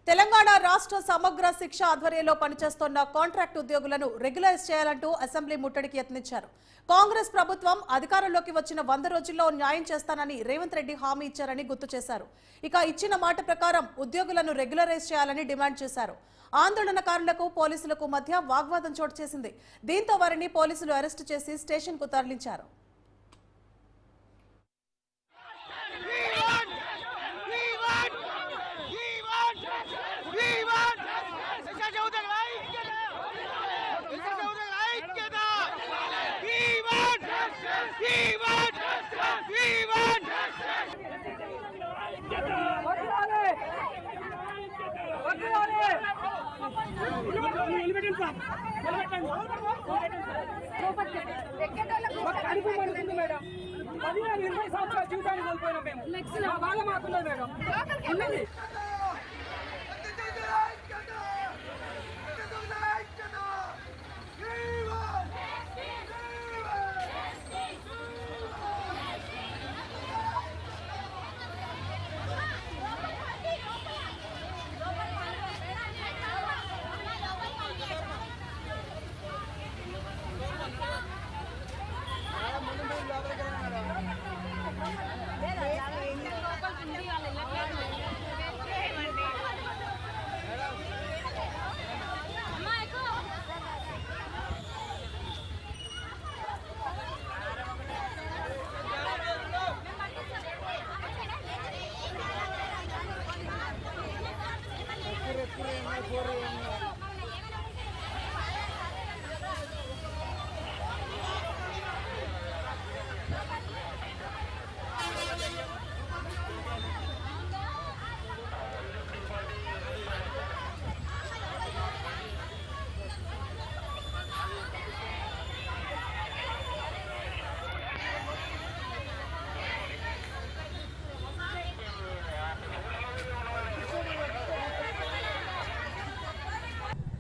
తెలంగాణ రాష్ట్ర సమగ్ర శిక్ష ఆధ్వర్యంలో పనిచేస్తున్న కాంట్రాక్ట్ ఉద్యోగులను రెగ్యులైజ్ చేయాలంటూ అసెంబ్లీ ముట్టడికి యత్నించారు. కాంగ్రెస్ ప్రభుత్వం అధికారంలోకి వచ్చిన 100 రోజుల్లో న్యాయం చేస్తానని రేవంత్ రెడ్డి హామీ ఇచ్చారని గుర్తు చేశారు. ఇక ఇచ్చిన మాట ప్రకారం ఉద్యోగులను రెగ్యులరైజ్ చేయాలని డిమాండ్ చేశారు. ఆందోళనకారులకు పోలీసులకు మధ్య వాగ్వాదం చోటు చేసుకుంది. దీంతో వారిని పోలీసులు అరెస్టు చేసి స్టేషన్ కు తరలించారు.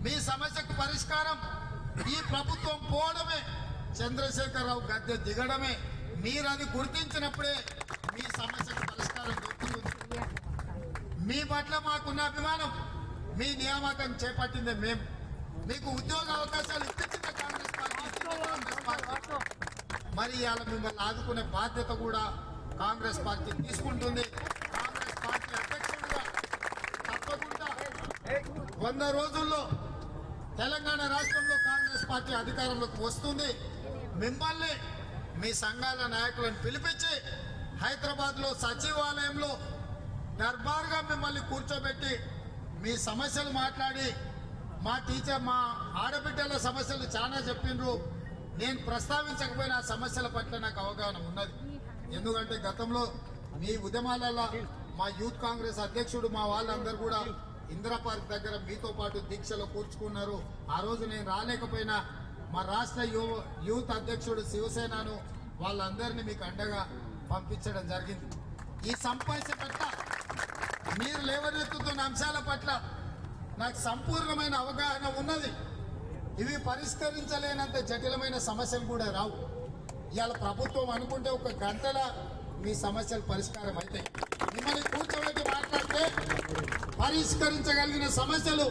మీ సమస్యకు పరిష్కారం ఈ ప్రభుత్వం పోవడమే, చంద్రశేఖరరావు గద్దె దిగడమే. మీరు అది గుర్తించినప్పుడే మీ సమస్యకు పరిష్కారం దొరుకుతుంది. మీ పట్ల మాకున్న అభిమానం, మీ నియామకం చేపట్టిందే మేము. మీకు ఉద్యోగ అవకాశాలు ఇప్పించింది కాంగ్రెస్ పార్టీ. మరి ఇవాళ మిమ్మల్ని ఆదుకునే బాధ్యత కూడా కాంగ్రెస్ పార్టీ తీసుకుంటుంది. కాంగ్రెస్ పార్టీ అధ్యక్షుడిగా తప్పకుండా 100 రోజుల్లో తెలంగాణ రాష్ట్రంలో కాంగ్రెస్ పార్టీ అధికారంలోకి వస్తుంది. మిమ్మల్ని మీ సంఘాల నాయకులను పిలిపించి హైదరాబాద్లో సచివాలయంలో దర్బార్గా మిమ్మల్ని కూర్చోబెట్టి మీ సమస్యలు మాట్లాడి, మా ఆడబిడ్డల సమస్యలు చాలా చెప్పిండ్రు. నేను ప్రస్తావించకపోయినా ఆ సమస్యల పట్ల నాకు అవగాహన ఉన్నది. ఎందుకంటే గతంలో మీ ఉద్యమాలలో మా యూత్ కాంగ్రెస్ అధ్యక్షుడు మా వాళ్ళందరూ కూడా ఇందిరా పార్క్ దగ్గర మీతో పాటు దీక్షలో కూర్చుకున్నారు. ఆ రోజు నేను రాలేకపోయినా మా రాష్ట్ర యూత్ అధ్యక్షుడు శివసేనను వాళ్ళందరినీ మీకు అండగా పంపించడం జరిగింది. ఈ సంపాదించే పట్ల మీరు లేవనెత్తుతున్న అంశాల పట్ల నాకు సంపూర్ణమైన అవగాహన ఉన్నది. ఇవి పరిష్కరించలేనంత జటిలమైన సమస్యలు కూడా రావు. ఇవాళ ప్రభుత్వం అనుకుంటే 1 గంటల మీ సమస్యలు పరిష్కారం అవుతాయి. మిమ్మల్ని కూర్చోబెట్టి మాట్లాడితే పరిష్కరించగలిగిన సమస్యలు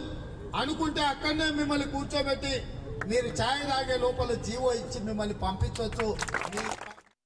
అనుకుంటే అక్కడనే మిమ్మల్ని కూర్చోబెట్టి మీరు ఛాయ్ తాగే లోపల జీవో ఇచ్చి మిమ్మల్ని పంపించవచ్చు.